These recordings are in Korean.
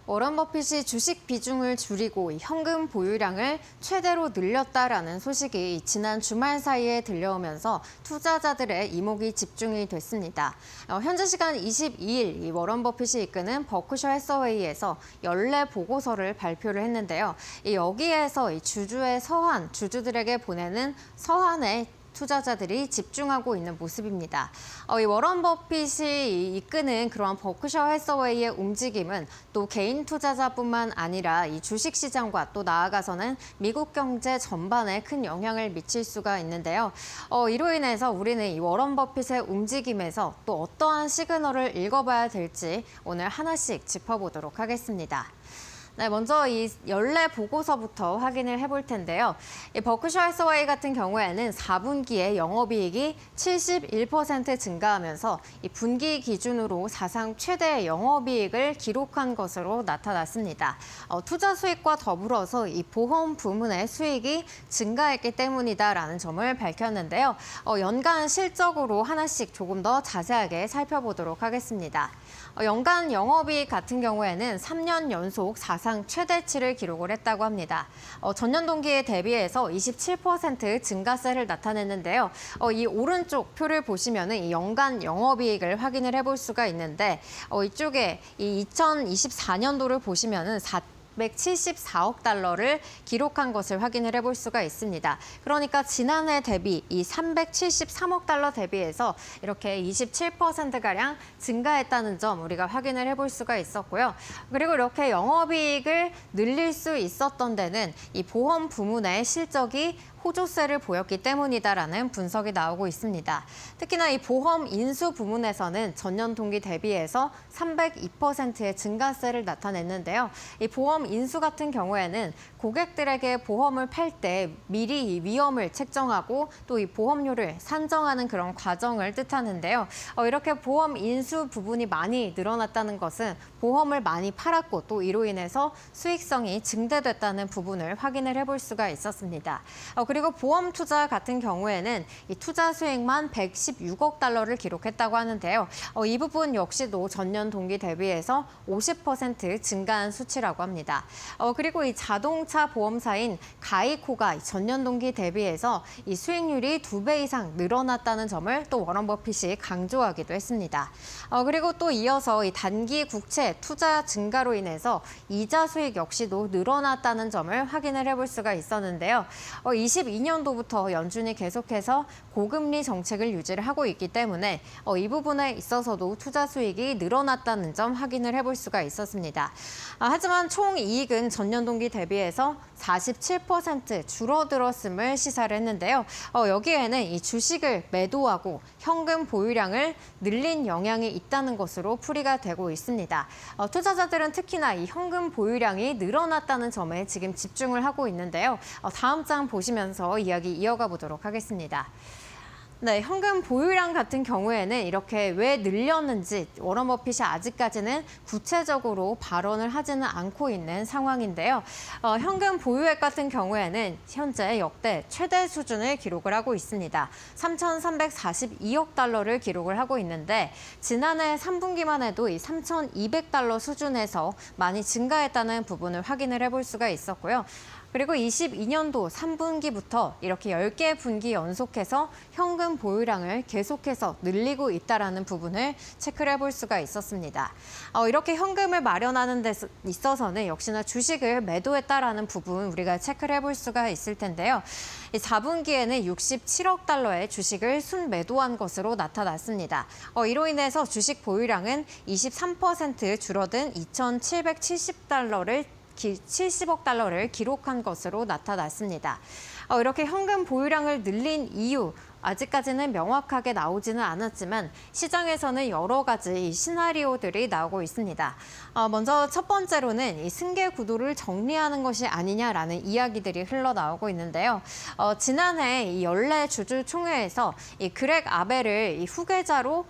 워런 버핏이 주식 비중을 줄이고 현금 보유량을 최대로 늘렸다라는 소식이 지난 주말 사이에 들려오면서 투자자들의 이목이 집중이 됐습니다. 현지 시간 22일 이 워런 버핏이 이끄는 버크셔 해서웨이에서 연례 보고서를 발표를 했는데요. 여기에서 이 주주의 서한, 주주들에게 보내는 서한에 투자자들이 집중하고 있는 모습입니다. 이 워런 버핏이 이끄는 그러한 버크셔 해서웨이의 움직임은 또 개인 투자자뿐만 아니라 이 주식시장과 또 나아가서는 미국 경제 전반에 큰 영향을 미칠 수가 있는데요. 이로 인해서 우리는 이 워런 버핏의 움직임에서 또 어떠한 시그널을 읽어봐야 될지 오늘 하나씩 짚어보도록 하겠습니다. 네, 먼저 이 연례 보고서부터 확인을 해볼 텐데요. 이 버크셔 해서웨이 같은 경우에는 4분기에 영업이익이 71% 증가하면서 이 분기 기준으로 사상 최대 영업이익을 기록한 것으로 나타났습니다. 투자 수익과 더불어서 이 보험 부문의 수익이 증가했기 때문이다라는 점을 밝혔는데요. 연간 실적으로 하나씩 조금 더 자세하게 살펴보도록 하겠습니다. 연간 영업이익 같은 경우에는 3년 연속 사상 최대치를 기록을 했다고 합니다. 전년 동기에 대비해서 27% 증가세를 나타냈는데요. 이 오른쪽 표를 보시면 이 연간 영업이익을 확인을 해볼 수가 있는데 이쪽에 이 2024년도를 보시면 474억 달러를 기록한 것을 확인을 해볼 수가 있습니다. 그러니까 지난해 대비 이 373억 달러 대비해서 이렇게 27%가량 증가했다는 점 우리가 확인을 해볼 수가 있었고요. 그리고 이렇게 영업이익을 늘릴 수 있었던 데는 이 보험 부문의 실적이 호조세를 보였기 때문이다라는 분석이 나오고 있습니다. 특히나 이 보험 인수 부문에서는 전년 동기 대비해서 302%의 증가세를 나타냈는데요. 이 보험 인수 같은 경우에는 고객들에게 보험을 팔 때 미리 이 위험을 책정하고 또 이 보험료를 산정하는 그런 과정을 뜻하는데요. 이렇게 보험 인수 부분이 많이 늘어났다는 것은 보험을 많이 팔았고 또 이로 인해서 수익성이 증대됐다는 부분을 확인을 해볼 수가 있었습니다. 그리고 보험 투자 같은 경우에는 이 투자 수익만 116억 달러를 기록했다고 하는데요. 이 부분 역시도 전년 동기 대비해서 50% 증가한 수치라고 합니다. 그리고 이 자동차 보험사인 가이코가 전년 동기 대비해서 이 수익률이 2배 이상 늘어났다는 점을 또 워런 버핏이 강조하기도 했습니다. 그리고 또 이어서 이 단기 국채 투자 증가로 인해서 이자 수익 역시도 늘어났다는 점을 확인을 해볼 수가 있었는데요. 22년도부터 연준이 계속해서 고금리 정책을 유지를 하고 있기 때문에 이 부분에 있어서도 투자 수익이 늘어났다는 점 확인을 해볼 수가 있었습니다. 하지만 총 이익은 전년 동기 대비해서 47% 줄어들었음을 시사를 했는데요. 여기에는 이 주식을 매도하고 현금 보유량을 늘린 영향이 있다는 것으로 풀이가 되고 있습니다. 투자자들은 특히나 이 현금 보유량이 늘어났다는 점에 지금 집중을 하고 있는데요. 다음 장 보시면서 이야기 이어가 보도록 하겠습니다. 네, 현금 보유량 같은 경우에는 이렇게 왜 늘렸는지 워런 버핏이 아직까지는 구체적으로 발언을 하지는 않고 있는 상황인데요. 현금 보유액 같은 경우에는 현재 역대 최대 수준을 기록을 하고 있습니다. 3,342억 달러를 기록을 하고 있는데 지난해 3분기만 해도 이 3,200달러 수준에서 많이 증가했다는 부분을 확인을 해볼 수가 있었고요. 그리고 22년도 3분기부터 이렇게 10개 분기 연속해서 현금 보유량을 계속해서 늘리고 있다는 부분을 체크를 해볼 수가 있었습니다. 이렇게 현금을 마련하는 데 있어서는 역시나 주식을 매도했다는 부분 우리가 체크를 해볼 수가 있을 텐데요. 4분기에는 67억 달러의 주식을 순매도한 것으로 나타났습니다. 이로 인해서 주식 보유량은 23% 줄어든 70억 달러를 기록한 것으로 나타났습니다. 이렇게 현금 보유량을 늘린 이유, 아직까지는 명확하게 나오지는 않았지만 시장에서는 여러 가지 시나리오들이 나오고 있습니다. 먼저 첫 번째로는 이 승계 구도를 정리하는 것이 아니냐라는 이야기들이 흘러나오고 있는데요. 지난해 이 연례 주주총회에서 이 그렉 아벨을 이 후계자로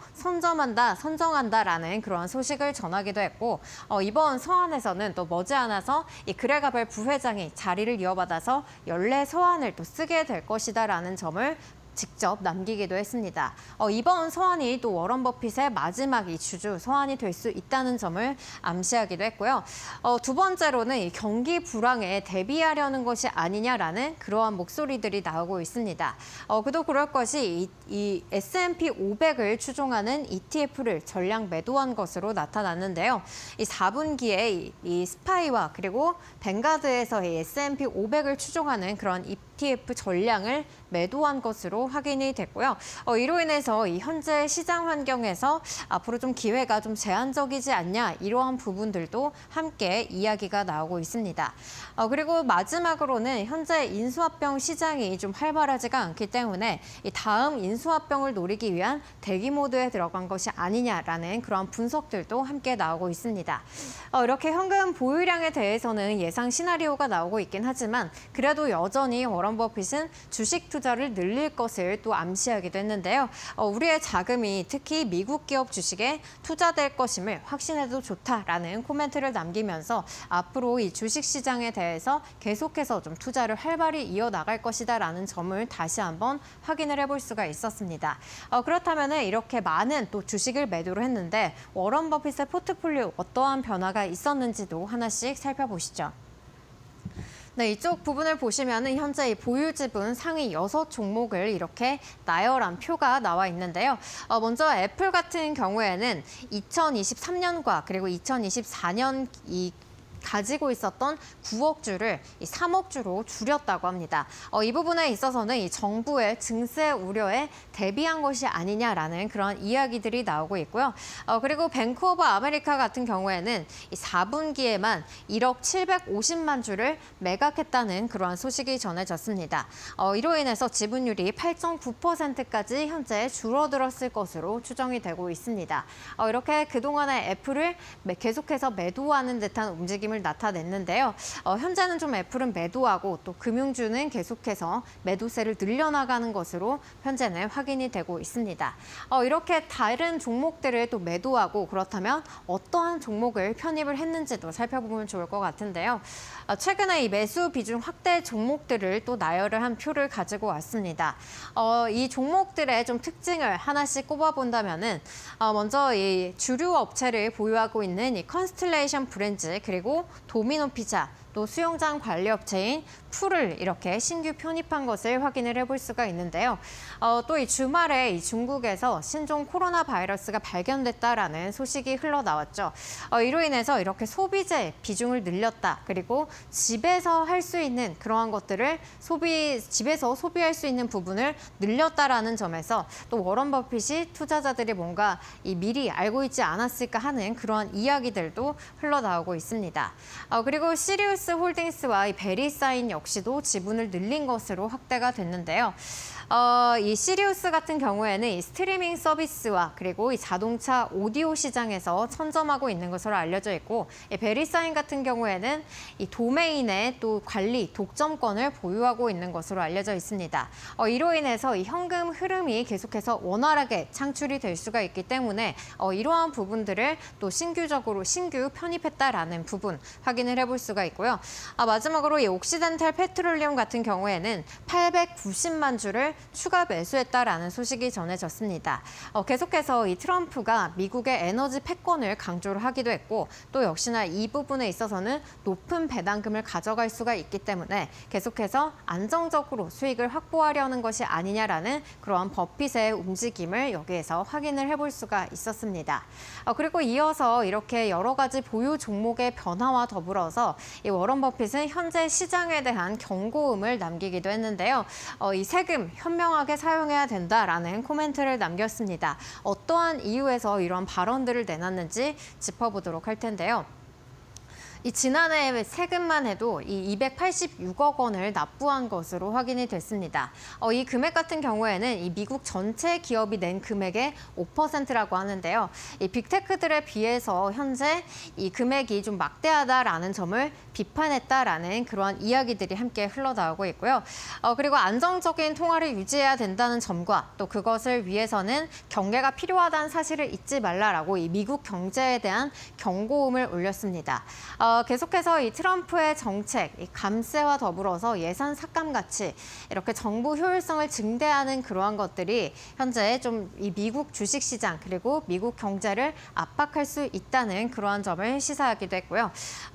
선정한다라는 그런 소식을 전하기도 했고 이번 서한에서는 또 머지않아서 이 그렉 아벨 부회장이 자리를 이어받아서 연례 서한을 또 쓰게 될 것이다라는 점을 직접 남기기도 했습니다. 이번 서한이 또 워런 버핏의 마지막 이 주주 서한이 될 수 있다는 점을 암시하기도 했고요. 두 번째로는 이 경기 불황에 대비하려는 것이 아니냐라는 그러한 목소리들이 나오고 있습니다. 그도 그럴 것이 이 S&P 500을 추종하는 ETF를 전량 매도한 것으로 나타났는데요. 이 4분기에 이 스파이와 그리고 뱅가드에서 이 S&P 500을 추종하는 그런 ETF 전량을 매도한 것으로 확인이 됐고요. 이로 인해서 이 현재 시장 환경에서 앞으로 좀 기회가 좀 제한적이지 않냐 이러한 부분들도 함께 이야기가 나오고 있습니다. 그리고 마지막으로는 현재 인수합병 시장이 좀 활발하지가 않기 때문에 이 다음 인수합병을 노리기 위한 대기 모드에 들어간 것이 아니냐라는 그런 분석들도 함께 나오고 있습니다. 이렇게 현금 보유량에 대해서는 예상 시나리오가 나오고 있긴 하지만 그래도 여전히 워런 버핏은 주식 투자를 늘릴 것을 또 암시하기도 했는데요. 우리의 자금이 특히 미국 기업 주식에 투자될 것임을 확신해도 좋다라는 코멘트를 남기면서 앞으로 이 주식 시장에 대해서 계속해서 좀 투자를 활발히 이어나갈 것이다라는 점을 다시 한번 확인을 해볼 수가 있었습니다. 그렇다면 이렇게 많은 또 주식을 매도를 했는데 워런 버핏의 포트폴리오 어떠한 변화가 있었는지도 하나씩 살펴보시죠. 네, 이쪽 부분을 보시면은 현재 이 보유 지분 상위 6종목을 이렇게 나열한 표가 나와 있는데요. 먼저 애플 같은 경우에는 2023년과 그리고 2024년 가지고 있었던 9억 주를 3억 주로 줄였다고 합니다. 이 부분에 있어서는 이 정부의 증세 우려에 대비한 것이 아니냐라는 그런 이야기들이 나오고 있고요. 그리고 뱅크 오브 아메리카 같은 경우에는 이 4분기에만 1억 750만 주를 매각했다는 그러한 소식이 전해졌습니다. 이로 인해서 지분율이 8.9%까지 현재 줄어들었을 것으로 추정이 되고 있습니다. 이렇게 그동안의 애플을 계속해서 매도하는 듯한 움직임을 나타냈는데요. 현재는 좀 애플은 매도하고 또 금융주는 계속해서 매도세를 늘려나가는 것으로 현재는 확인이 되고 있습니다. 이렇게 다른 종목들을 또 매도하고 그렇다면 어떠한 종목을 편입을 했는지도 살펴보면 좋을 것 같은데요. 최근에 이 매수 비중 확대 종목들을 또 나열을 한 표를 가지고 왔습니다. 이 종목들의 좀 특징을 하나씩 꼽아본다면은 먼저 이 주류 업체를 보유하고 있는 이 컨스텔레이션 브랜드 그리고 도미노 피자 또 수영장 관리 업체인 풀을 이렇게 신규 편입한 것을 확인을 해볼 수가 있는데요. 또 이 주말에 이 중국에서 신종 코로나 바이러스가 발견됐다라는 소식이 흘러나왔죠. 이로 인해서 이렇게 소비재 비중을 늘렸다. 그리고 집에서 할 수 있는 그러한 것들을 집에서 소비할 수 있는 부분을 늘렸다라는 점에서 또 워런 버핏이 투자자들이 뭔가 미리 알고 있지 않았을까 하는 그러한 이야기들도 흘러나오고 있습니다. 그리고 시리우스 홀딩스와 이 베리사인 역시도 지분을 늘린 것으로 확대가 됐는데요. 이 시리우스 같은 경우에는 이 스트리밍 서비스와 그리고 이 자동차 오디오 시장에서 선점하고 있는 것으로 알려져 있고, 이 베리사인 같은 경우에는 이 도메인의 또 관리, 독점권을 보유하고 있는 것으로 알려져 있습니다. 이로 인해서 이 현금 흐름이 계속해서 원활하게 창출이 될 수가 있기 때문에 이러한 부분들을 또 신규 편입했다라는 부분 확인을 해볼 수가 있고요. 마지막으로 이 옥시덴탈 페트롤리움 같은 경우에는 890만 주를 추가 매수했다라는 소식이 전해졌습니다. 계속해서 이 트럼프가 미국의 에너지 패권을 강조를 하기도 했고 또 역시나 이 부분에 있어서는 높은 배당금을 가져갈 수가 있기 때문에 계속해서 안정적으로 수익을 확보하려는 것이 아니냐라는 그러한 버핏의 움직임을 여기에서 확인을 해볼 수가 있었습니다. 그리고 이어서 이렇게 여러 가지 보유 종목의 변화와 더불어서 이 워런 버핏은 현재 시장에 대한 경고음을 남기기도 했는데요. 이 세금 현명하게 사용해야 된다라는 코멘트를 남겼습니다. 어떠한 이유에서 이런 발언들을 내놨는지 짚어보도록 할 텐데요. 이 지난해 세금만 해도 이 286억 원을 납부한 것으로 확인이 됐습니다. 이 금액 같은 경우에는 이 미국 전체 기업이 낸 금액의 5%라고 하는데요. 이 빅테크들에 비해서 현재 이 금액이 좀 막대하다라는 점을 비판했다라는 그러한 이야기들이 함께 흘러나오고 있고요. 그리고 안정적인 통화를 유지해야 된다는 점과 또 그것을 위해서는 경계가 필요하다는 사실을 잊지 말라라고 이 미국 경제에 대한 경고음을 올렸습니다. 계속해서 이 트럼프의 정책, 이 감세와 더불어서 예산 삭감 가치, 이렇게 정부 효율성을 증대하는 그러한 것들이 현재 좀 이 미국 주식시장 그리고 미국 경제를 압박할 수 있다는 그러한 점을 시사하기도 했고요.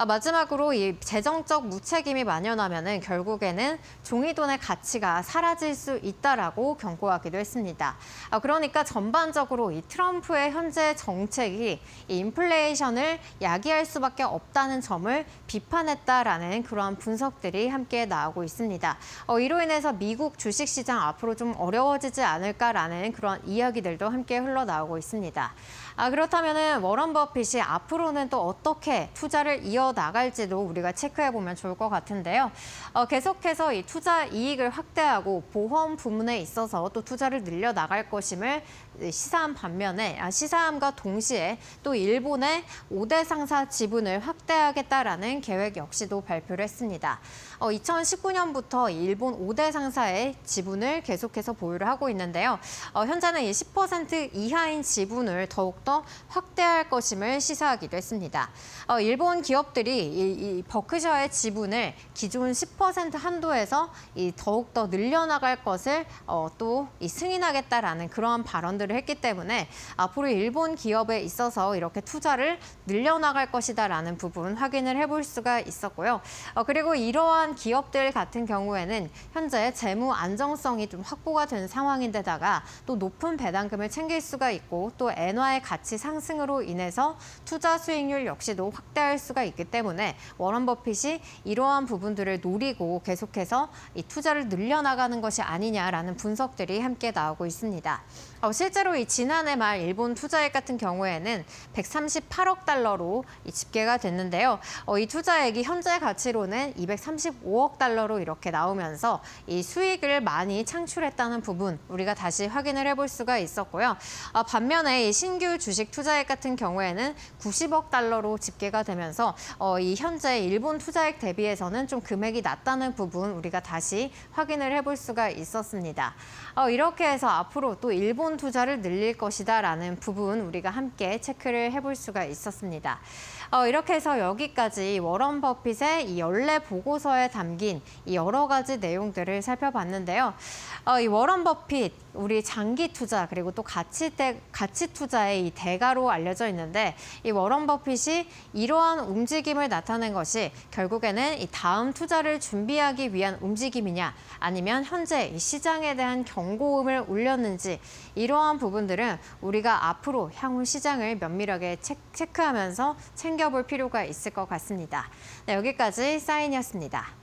마지막으로 이 재정적 무책임이 만연하면은 결국에는 종이돈의 가치가 사라질 수 있다라고 경고하기도 했습니다. 그러니까 전반적으로 이 트럼프의 현재 정책이 이 인플레이션을 야기할 수밖에 없다는 점을 비판했다라는 그러한 분석들이 함께 나오고 있습니다. 이로 인해서 미국 주식시장 앞으로 좀 어려워지지 않을까라는 그런 이야기들도 함께 흘러나오고 있습니다. 그렇다면 워런 버핏이 앞으로는 또 어떻게 투자를 이어나갈지도 우리가 체크해보면 좋을 것 같은데요. 계속해서 이 투자 이익을 확대하고 보험 부문에 있어서 또 투자를 늘려나갈 것임을 시사한 반면에 시사함과 동시에 또 일본의 5대 상사 지분을 확대하겠다라는 계획 역시도 발표를 했습니다. 2019년부터 일본 5대 상사의 지분을 계속해서 보유를 하고 있는데요. 현재는 이 10% 이하인 지분을 더욱더 확대할 것임을 시사하기도 했습니다. 일본 기업들이 이 버크셔의 지분을 기존 10% 한도에서 더욱더 늘려나갈 것을 또 승인하겠다라는 그러한 발언들을 했기 때문에 앞으로 일본 기업에 있어서 이렇게 투자를 늘려나갈 것이다라는 부분 확인을 해볼 수가 있었고요. 그리고 이러한 기업들 같은 경우에는 현재 재무 안정성이 좀 확보가 된 상황인데다가 또 높은 배당금을 챙길 수가 있고 또 엔화의 가치 상승으로 인해서 투자 수익률 역시도 확대할 수가 있기 때문에 워런 버핏이 이러한 부분들을 노리고 계속해서 이 투자를 늘려나가는 것이 아니냐라는 분석들이 함께 나오고 있습니다. 실제로 이 지난해 말 일본 투자액 같은 경우에는 138억 달러로 집계가 됐는데요. 이 투자액이 현재 가치로는 235억 달러로 이렇게 나오면서 이 수익을 많이 창출했다는 부분 우리가 다시 확인을 해볼 수가 있었고요. 반면에 이 신규 주식 투자액 같은 경우에는 90억 달러로 집계가 되면서 이 현재 일본 투자액 대비해서는 좀 금액이 낮다는 부분 우리가 다시 확인을 해볼 수가 있었습니다. 이렇게 해서 앞으로 또 일본 투자를 늘릴 것이다라는 부분 우리가 함께 체크를 해볼 수가 있었습니다. 이렇게 해서 여기까지 워런 버핏의 이 연례 보고서에 담긴 이 여러 가지 내용들을 살펴봤는데요. 이 워런 버핏 우리 장기 투자 그리고 또 가치 투자의 이 대가로 알려져 있는데 이 워런 버핏이 이러한 움직임을 나타낸 것이 결국에는 이 다음 투자를 준비하기 위한 움직임이냐 아니면 현재 이 시장에 대한 경고음을 울렸는지 이러한 부분들은 우리가 앞으로 향후 시장을 면밀하게 체크하면서 챙겨볼 필요가 있을 것 같습니다. 네, 여기까지 사인이었습니다.